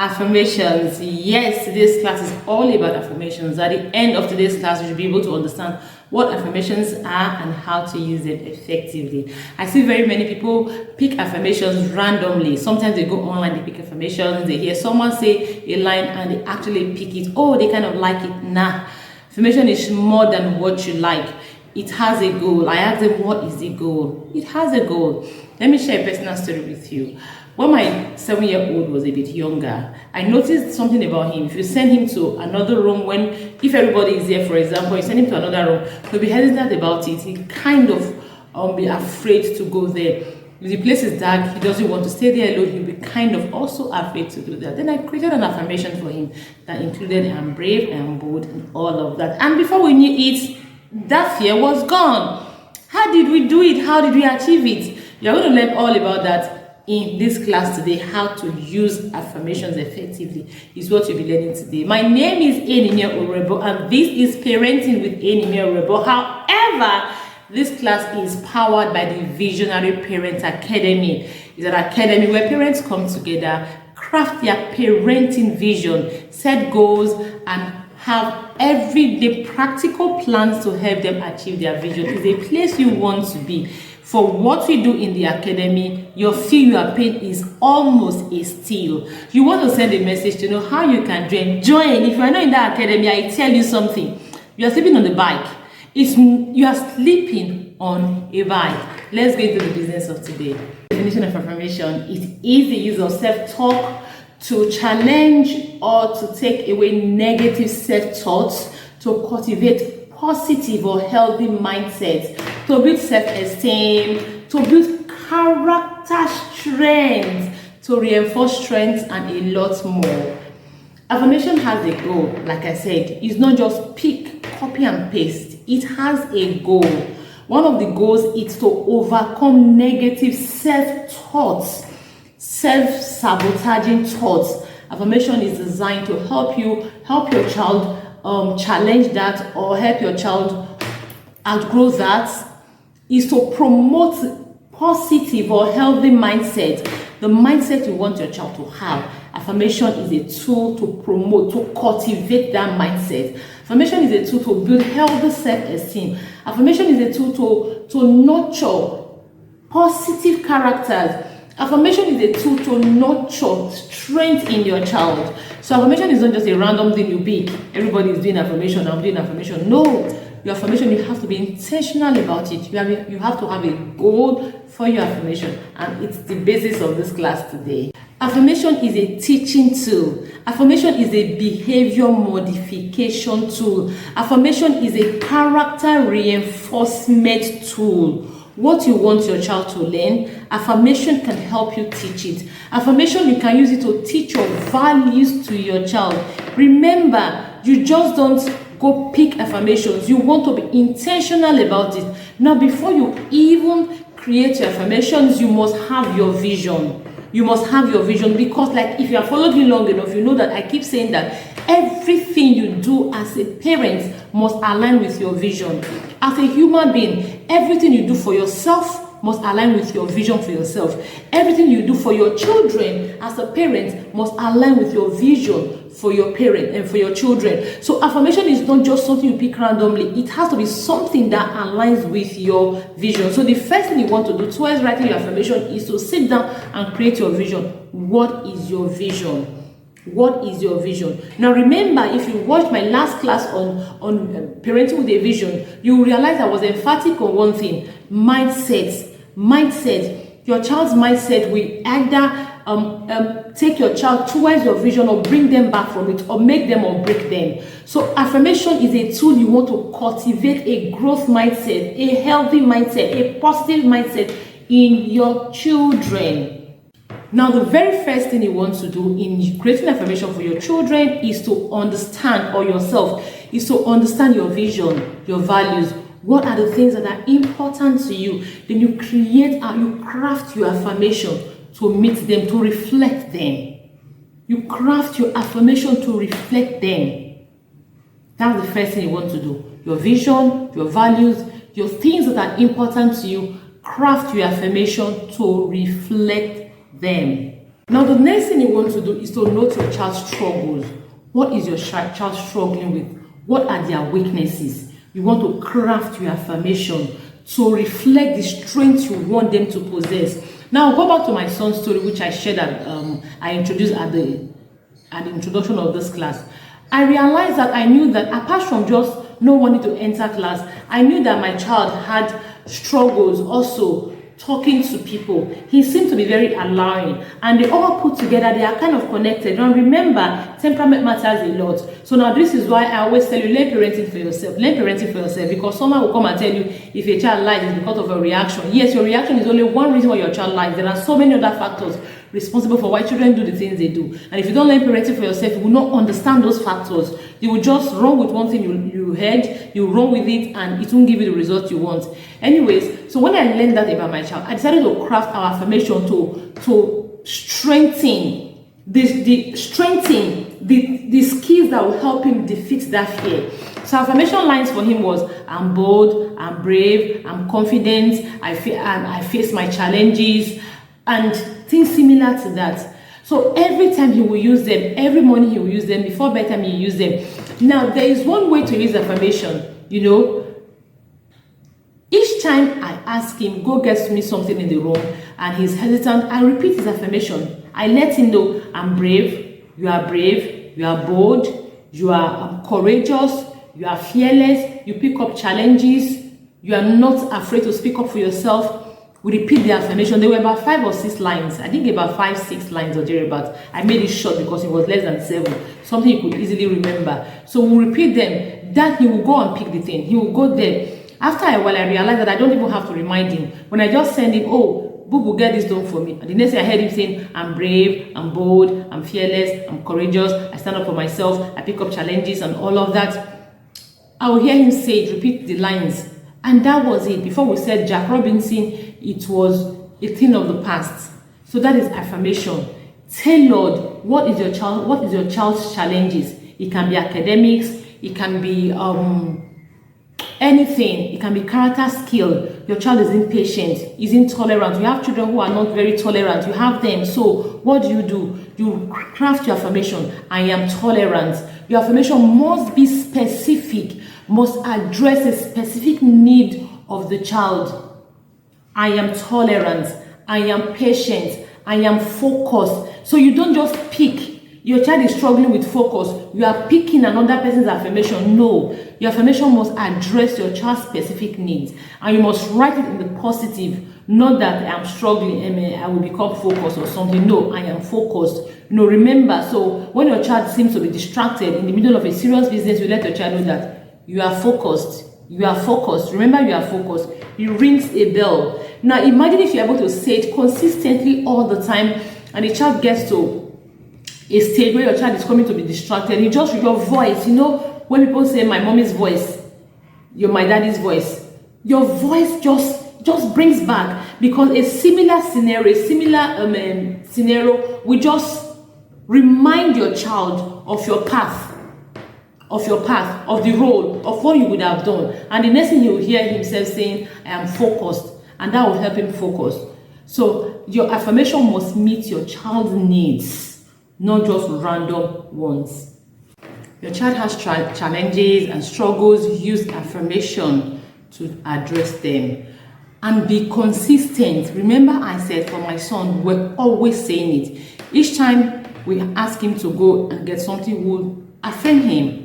Affirmations. Yes, today's class is all about affirmations. At the end of today's class, you should be able to understand what affirmations are and how to use them effectively. I see very many people pick affirmations randomly. Sometimes they go online, they pick affirmations, they hear someone say a line and they actually pick it. Oh, they kind of like it. Nah, affirmation is more than what you like. It has a goal. I asked them, what is the goal? It has a goal. Let me share a personal story with you. When my 7-year-old was a bit younger, I noticed something about him. If you send him to another room, if everybody is there, for example, you send him to another room, he'll be hesitant about it. He kind of be afraid to go there. If the place is dark, he doesn't want to stay there alone, he'll be kind of also afraid to do that. Then I created an affirmation for him that included I'm brave, I'm bold, and all of that. And before we knew it, that fear was gone. How did we do it? How did we achieve it? You're going to learn all about that in this class today. How to use affirmations effectively is what you'll be learning today. My name is Enimien Oruebor, and this is Parenting with Enimien Oruebor. However, this class is powered by the Visionary Parent Academy. It's an academy where parents come together, craft their parenting vision, set goals, and have everyday practical plans to help them achieve their vision. It's a place you want to be. For what we do in the academy, your fee you are paying is almost a steal. You want to send a message to know how you can join. Join. If you are not in that academy, I tell you something. You are sleeping on the bike. You are sleeping on a bike. Let's get into the business of today. Definition of affirmation. It is the use of self-talk to challenge or to take away negative self-thoughts, to cultivate positive or healthy mindsets, to build self-esteem, to build character strength, to reinforce strength, and a lot more. Affirmation has a goal. Like I said, it's not just pick, copy, and paste. It has a goal. One of the goals is to overcome negative self-thoughts, self-sabotaging thoughts. Affirmation is designed to help your child challenge that, or help your child outgrow that. Is to promote positive or healthy mindset, the mindset you want your child to have. Affirmation is a tool to promote, to cultivate that mindset. Affirmation is a tool to build healthy self-esteem. Affirmation is a tool to nurture positive characters. Affirmation is a tool to nurture strength in your child. So affirmation is not just a random thing you pick. Everybody is doing affirmation, I'm doing affirmation. No. Your affirmation, you have to be intentional about it. You have to have a goal for your affirmation, and it's the basis of this class today. Affirmation is a teaching tool. Affirmation is a behavior modification tool. Affirmation is a character reinforcement tool. What you want your child to learn, affirmation can help you teach it. Affirmation, you can use it to teach your values to your child. Remember, you just don't go pick affirmations. You want to be intentional about it. Now, before you even create your affirmations, you must have your vision. You must have your vision, because like if you have followed me long enough, you know that I keep saying that everything you do as a parent must align with your vision. As a human being, everything you do for yourself must align with your vision for yourself. Everything you do for your children as a parent must align with your vision for your parent and for your children. So affirmation is not just something you pick randomly. It has to be something that aligns with your vision. So the first thing you want to do towards writing your affirmation is to sit down and create your vision. What is your vision? What is your vision? Now remember, if you watched my last class on parenting with a vision, you will realize I was emphatic on one thing: mindset. Your child's mindset will either take your child towards your vision or bring them back from it, or make them or break them. So affirmation is a tool you want to cultivate a growth mindset, a healthy mindset, a positive mindset in your children. Now, the very first thing you want to do in creating affirmation for your children is to understand, or yourself, is to understand your vision, your values. What are the things that are important to you? Then you craft your affirmation to meet them, to reflect them. You craft your affirmation to reflect them. That's the first thing you want to do. Your vision, your values, your things that are important to you, craft your affirmation to reflect them. Now, the next thing you want to do is to note your child's struggles. What is your child struggling with? What are their weaknesses? You want to craft your affirmation to reflect the strength you want them to possess. Now, I'll go back to my son's story, which I shared that I introduced at the introduction of this class. I realized that I knew that apart from just not wanting to enter class, I knew that my child had struggles also talking to people. He seemed to be very allowing, and they all put together, they are kind of connected. Now remember, temperament matters a lot. So now this is why I always tell you, learn parenting for yourself. Learn parenting for yourself, because someone will come and tell you if your child lies it's because of a reaction. Yes, your reaction is only one reason why your child lies. There are so many other factors responsible for why children do the things they do. And if you don't learn parenting for yourself, you will not understand those factors. You will just run with one thing you heard, you run with it, and it won't give you the result you want. Anyways, so when I learned that about my child, I decided to craft our affirmation to strengthen the skills that will help him defeat that fear. So affirmation lines for him was: I'm bold, I'm brave, I'm confident, I face my challenges, and things similar to that. So every time he will use them, every morning he will use them, before bedtime he will use them. Now there is one way to use affirmation, you know. Each time I ask him, go get me something in the room, and he's hesitant, I repeat his affirmation. I let him know, I'm brave, you are bold, you are courageous, you are fearless, you pick up challenges, you are not afraid to speak up for yourself. We repeat the affirmation. There were about 5 or 6 lines. I think about 5-6 lines or thereabouts. I made it short because it was less than 7. Something you could easily remember. So we'll repeat them. That he will go and pick the thing. He will go there. After a while, I realized that I don't even have to remind him. When I just send him, oh, Boo will get this done for me. And the next thing I heard him saying, I'm brave, I'm bold, I'm fearless, I'm courageous, I stand up for myself, I pick up challenges and all of that. I will hear him say it, repeat the lines. And that was it. Before we said Jack Robinson, it was a thing of the past. So that is affirmation. Tell Lord, what is your child's challenges? It can be academics, it can be anything, it can be character skill. Your child is impatient, is intolerant. You have children who are not very tolerant. You have them. So what do? You craft your affirmation. I am tolerant. Your affirmation must be specific, must address a specific need of the child. I am tolerant, I am patient, I am focused. So you don't just pick. Your child is struggling with focus, you are picking another person's affirmation. No, your affirmation must address your child's specific needs, and you must write it in the positive. Not that I am struggling, I will become focused or something. No, I am focused. No, remember, so when your child seems to be distracted in the middle of a serious business, you let your child know that you are focused. You are focused. Remember, you are focused. You rings a bell. Now imagine if you're able to say it consistently all the time, and the child gets to a stage where your child is coming to be distracted. You just, your voice, you know, when people say my mommy's voice, my daddy's voice, your voice just brings back, because a similar scenario will just remind your child of your path, of the role, of what you would have done. And the next thing you will hear himself saying, I am focused, and that will help him focus. So your affirmation must meet your child's needs, not just random ones. Your child has challenges and struggles. Use affirmation to address them. And be consistent. Remember, I said for my son, we're always saying it. Each time we ask him to go and get something, we'll affirm him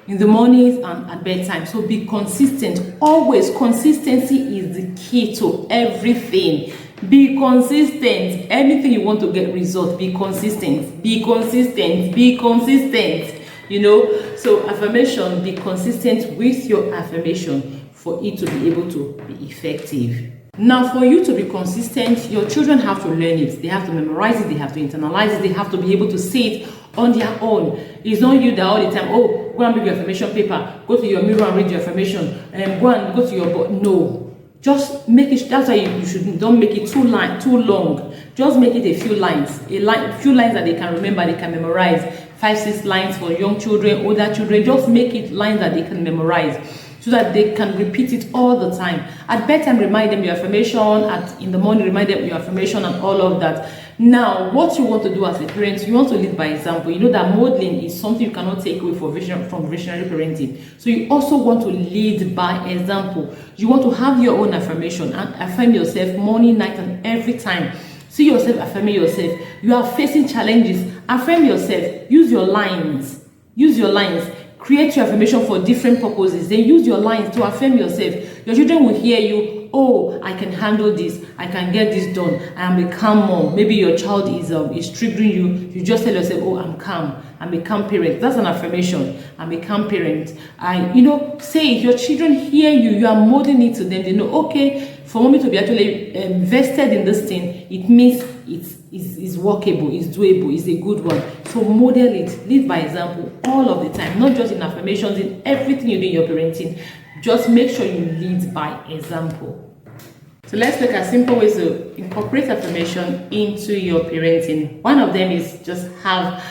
in the mornings and at bedtime. So be consistent. Always, consistency is the key to everything. Be consistent. Anything you want to get results, be consistent. Be consistent. Be consistent. You know, so affirmation, be consistent with your affirmation for it to be able to be effective. Now, for you to be consistent, your children have to learn it. They have to memorize it. They have to internalize it. They have to be able to say it on their own. It's not you that all the time, oh, go and read your affirmation paper, go to your mirror and read your affirmation, and go to your board. No, just make it. That's why you should don't make it too long. Just make it a few lines, few lines that they can remember, they can memorize. 5-6 lines for young children, older children. Just make it lines that they can memorize, so that they can repeat it all the time. At bedtime, remind them your affirmation. In the morning, remind them your affirmation and all of that. Now, what you want to do as a parent, you want to lead by example. You know that modeling is something you cannot take away from visionary parenting. So you also want to lead by example. You want to have your own affirmation and affirm yourself morning, night, and every time. See yourself affirming yourself. You are facing challenges. Affirm yourself. Use your lines. Use your lines. Create your affirmation for different purposes. Then use your lines to affirm yourself. Your children will hear you. Oh, I can handle this. I can get this done. I am a calm mom. Maybe your child is triggering you. You just tell yourself, oh, I'm calm. I'm a calm parent. That's an affirmation. I'm a calm parent. Say it. Your children hear you. You are modeling it to them. They know, okay, for mommy to be actually invested in this thing, it means it's workable, it's doable, it's a good one. So model it. Lead by example all of the time. Not just in affirmations, in everything you do in your parenting. Just make sure you lead by example. So let's look at simple ways to incorporate affirmation into your parenting. One of them is just have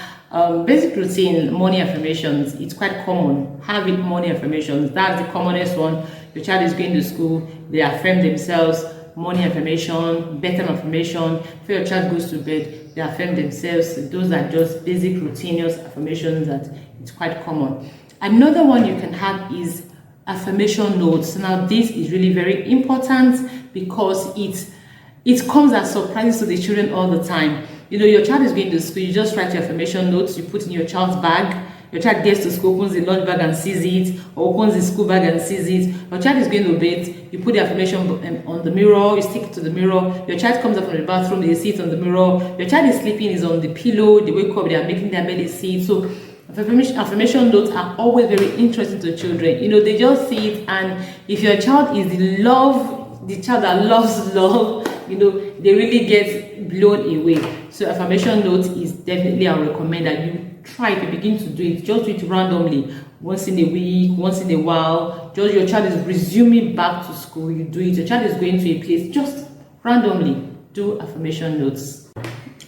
basic routine morning affirmations. It's quite common. Having morning affirmations. That's the commonest one. Your child is going to school, they affirm themselves. Morning affirmation, bedtime affirmation. Before your child goes to bed, they affirm themselves. Those are just basic routinous affirmations that it's quite common. Another one you can have is affirmation notes. Now this is really very important because it comes as surprises to the children all the time. You know, your child is going to school, you just write your affirmation notes, you put in your child's bag. Your child gets to school, opens the lunch bag and sees it, or opens the school bag and sees it. Your child is going to bed, you put the affirmation on the mirror, you stick it to the mirror. Your child comes up from the bathroom, they see it on the mirror. Your child is sleeping, is on the pillow, they wake up, they are making their bed, they see it. So affirmation notes are always very interesting to children. You know, they just see it, and if your child is the child that loves love, you know, they really get blown away. So affirmation notes is definitely, I recommend that you try to begin to do it. Just do it randomly, once in a week, once in a while. Just your child is resuming back to school, you do it. Your child is going to a place, just randomly do affirmation notes.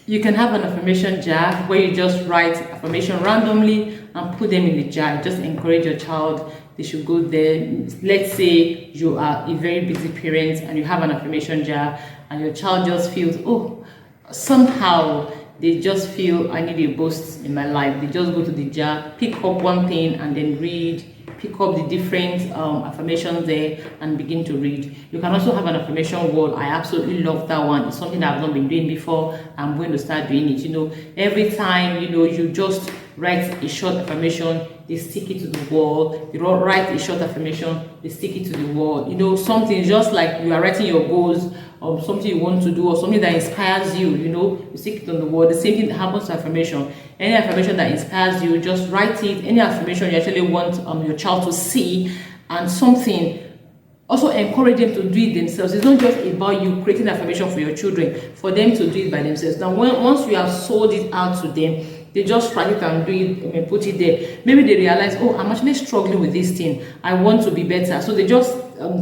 You can have an affirmation jar where you just write affirmation randomly and put them in the jar. Just encourage your child. They should go there. Let's say you are a very busy parent and you have an affirmation jar and your child just feels, oh, somehow they just feel, I need a boost in my life. They just go to the jar, pick up one thing and then read, pick up the different affirmations there and begin to read. You can also have an affirmation wall. I absolutely love that one. It's something that I've not been doing before. I'm going to start doing it. You know, every time, you know, you just write a short affirmation, they stick it to the wall. You don't write a short affirmation, they stick it to the wall. You know, something just like you are writing your goals or something you want to do or something that inspires you, you know, you stick it on the wall. The same thing happens to affirmation. Any affirmation that inspires you, just write it. Any affirmation you actually want your child to see, and something, also encourage them to do it themselves. It's not just about you creating affirmation for your children, for them to do it by themselves. Now, once you have sold it out to them, they just write it and do it and put it there. Maybe they realize, oh, I'm actually struggling with this thing. I want to be better. So they just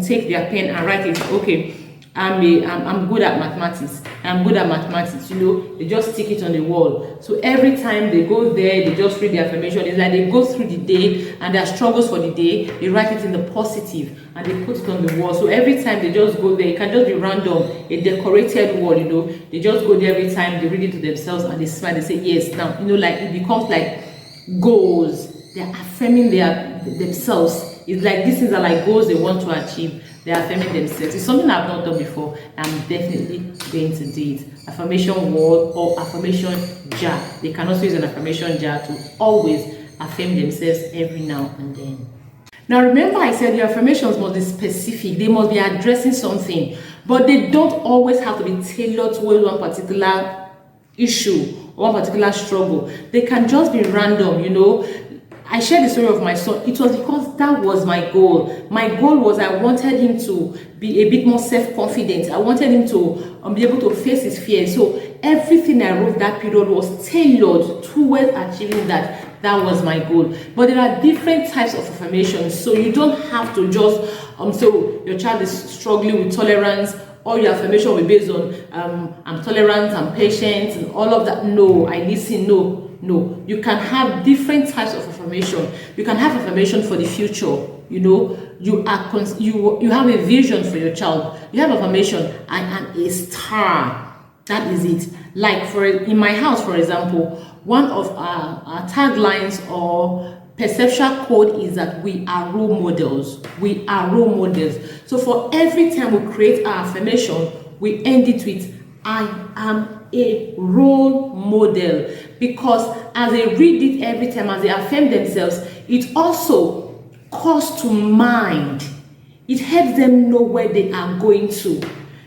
take their pen and write it. Okay, I'm good at mathematics. I'm good at mathematics. You know, they just stick it on the wall. So every time they go there, they just read the affirmation. It's like they go through the day and their struggles for the day, they write it in the positive and they put it on the wall. So every time they just go there, it can just be random, a decorated wall, you know. They just go there every time, they read it to themselves and they smile, they say yes. Now, you know, like it becomes like goals. They're affirming themselves. It's like these things are like goals they want to achieve. They are affirming themselves. It's something I've not done before. I'm definitely going to do it. Affirmation wall or affirmation jar. They can also use an affirmation jar to always affirm themselves every now and then. Now remember I said your affirmations must be specific. They must be addressing something. But they don't always have to be tailored towards one particular issue or one particular struggle. They can just be random, you know. I shared the story of my son. It was because that was my goal. My goal was I wanted him to be a bit more self-confident. I wanted him to be able to face his fears. So everything I wrote that period was tailored towards achieving that. That was my goal. But there are different types of affirmations. So you don't have to just, so your child is struggling with tolerance, all your affirmation will be based on, I'm tolerant, I'm patient, and all of that. No, I listen, no. No, you can have different types of affirmation. You can have affirmation for the future. You know, you have a vision for your child. You have affirmation, I am a star. That is it. Like in my house, for example, one of our taglines or perceptual code is that we are role models. We are role models. So for every time we create our affirmation, we end it with I am a role model, because as they read it every time, as they affirm themselves, it also calls to mind. It helps them know where they are going to.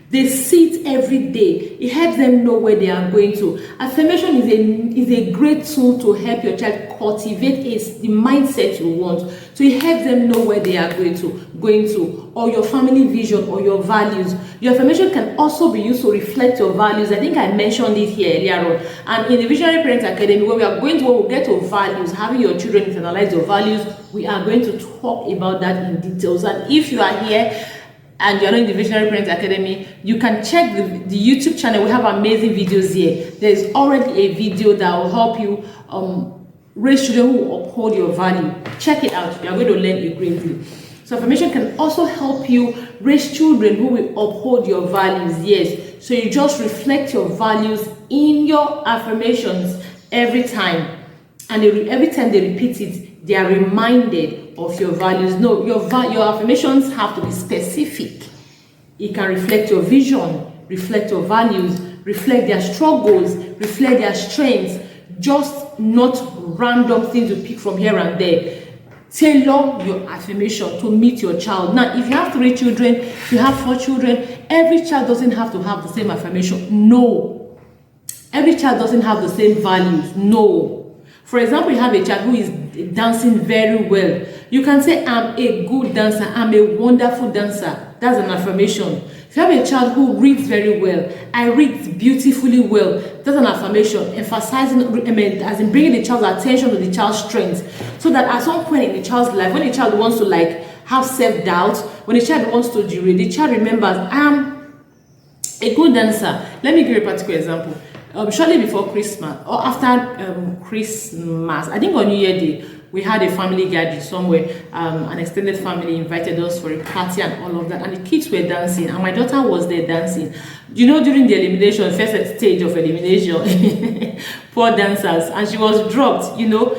They see it every day. It helps them know where they are going to. Affirmation is a great tool to help your child cultivate the mindset you want. So it helps them know where they are going to, or your family vision or your values. Your affirmation can also be used to reflect your values. I think I mentioned it here earlier on. And in the Visionary Parents Academy, where we'll get to values, having your children internalize your values, we are going to talk about that in details. And if you are here and you're not in the Visionary Parents Academy, you can check the YouTube channel. We have amazing videos here. There's already a video that will help you raise children who uphold your value. Check it out. You're going to learn a great deal. So affirmation can also help you raise children who will uphold your values. Yes. So you just reflect your values in your affirmations every time. And every time they repeat it, they are reminded of your values. No, your affirmations have to be specific. It can reflect your vision, reflect your values, reflect their struggles, reflect their strengths, just not random things you pick from here and there. Tailor your affirmation to meet your child. Now, if you have 3 children, if you have 4 children, every child doesn't have to have the same affirmation. No. Every child doesn't have the same values. No. For example, you have a child who is dancing very well. You can say, I'm a good dancer. I'm a wonderful dancer. That's an affirmation. If you have a child who reads very well, I read beautifully well, that's an affirmation, emphasizing, as in bringing the child's attention to the child's strengths, so that at some point in the child's life, when the child wants to have self-doubt, when the child wants to derail, the child remembers, I'm a good dancer. Let me give you a particular example. Shortly before Christmas, or after Christmas, I think on New Year Day, we had a family gathering somewhere. An extended family invited us for a party and all of that, and the kids were dancing, and my daughter was there dancing. You know, during the elimination, first stage of elimination, poor dancers, and she was dropped. You know,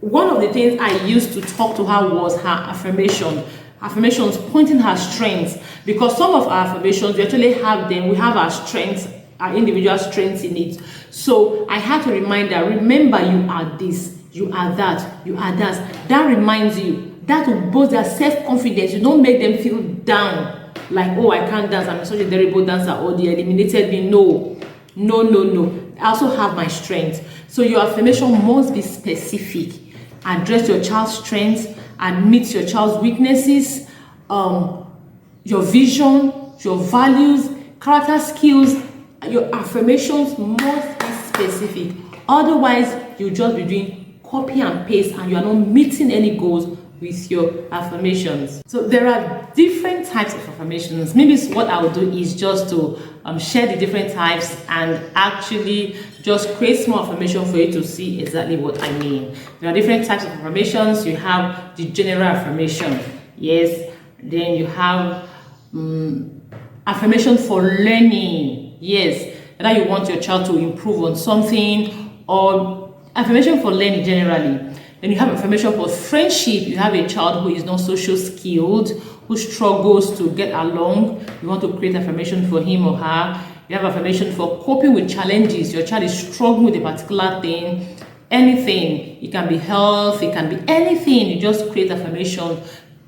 one of the things I used to talk to her was her affirmations pointing her strengths, because some of our affirmations, we actually have them, we have our strengths, our individual strengths in it. So I had to remind her, remember, you are this, you are that, you are that. That reminds you, that will boost their self-confidence. You don't make them feel down, like, oh, I can't dance, I'm such a terrible dancer, or they eliminated me. No. I also have my strengths. So your affirmation must be specific. Address your child's strengths, admit your child's weaknesses, your vision, your values, character skills. Your affirmations must be specific. Otherwise, you'll just be doing copy and paste, and you are not meeting any goals with your affirmations. So there are different types of affirmations. Maybe what I will do is just to share the different types and actually just create small affirmation for you to see exactly what I mean. There are different types of affirmations. You have the general affirmation. Yes. Then you have affirmation for learning. Yes, that you want your child to improve on something, or affirmation for learning generally. Then you have affirmation for friendship. You have a child who is not social skilled, who struggles to get along. You want to create affirmation for him or her. You have affirmation for coping with challenges. Your child is struggling with a particular thing, anything. It can be health, it can be anything. You just create affirmation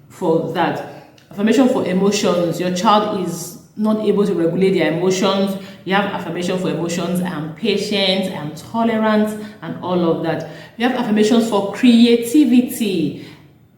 for that. Affirmation for emotions. Your child is not able to regulate their emotions. You have affirmation for emotions. I am patient, I am tolerant, and all of that. You have affirmations for creativity.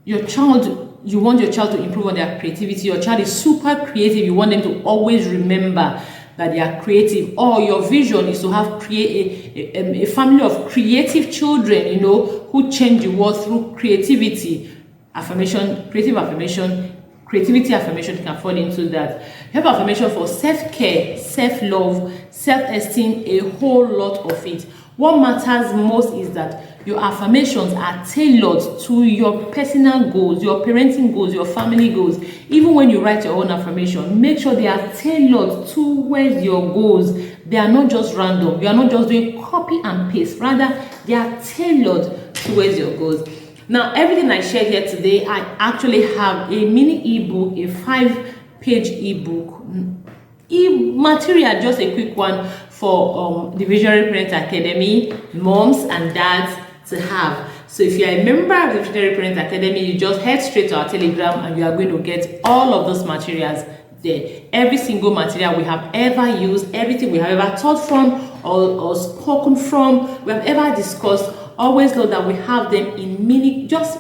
Your child, you want your child to improve on their creativity. Your child is super creative. You want them to always remember that they are creative. Or your vision is to have a family of creative children, you know, who change the world through creativity. Affirmation, creative affirmation, creativity affirmation can fall into that. You have affirmation for self-care, self-love, self-esteem, a whole lot of it. What matters most is that your affirmations are tailored to your personal goals, your parenting goals, your family goals. Even when you write your own affirmation, make sure they are tailored towards your goals. They are not just random. You are not just doing copy and paste. Rather, they are tailored towards your goals. Now, everything I shared here today, I actually have a mini ebook, a 5-page ebook. Material, just a quick one for the Visionary Parent Academy, moms and dads to have. So if you are a member of the Visionary Parent Academy, you just head straight to our Telegram and you are going to get all of those materials there. Every single material we have ever used, everything we have ever taught from or spoken from, we have ever discussed, always know that we have them in just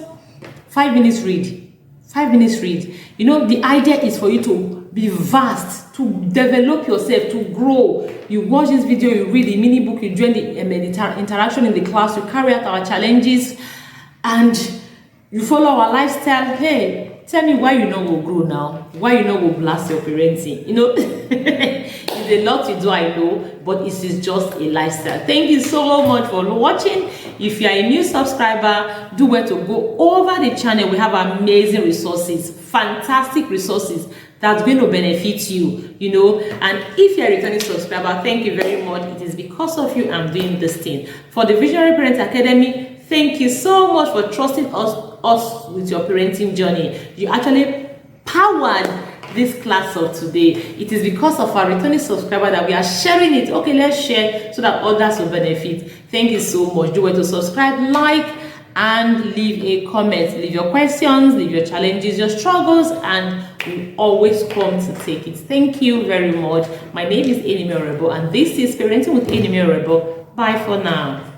5 minutes read. 5 minutes read. You know, the idea is for you to be vast, to develop yourself, to grow. You watch this video, you read the mini book, you join the interaction in the class, you carry out our challenges, and you follow our lifestyle. Hey, tell me why you know we'll grow now, why you know we'll blast your parenting. You know, it's a lot to do, I know, but it is just a lifestyle. Thank you so much for watching. If you are a new subscriber, do well to go over the channel. We have amazing resources, fantastic resources that's going to benefit you, you know. And if you're a returning subscriber, thank you very much. It is because of you I'm doing this thing. For the Visionary Parent Academy, thank you so much for trusting us with your parenting journey. You actually powered this class of today. It is because of our returning subscriber that we are sharing it. Okay, let's share so that others will benefit. Thank you so much. Do well to subscribe, like, and leave a comment. Leave your questions, leave your challenges, your struggles, and we always come to take it. Thank you very much. My name is Oruebor, and this is Parenting with Oruebor. Bye for now.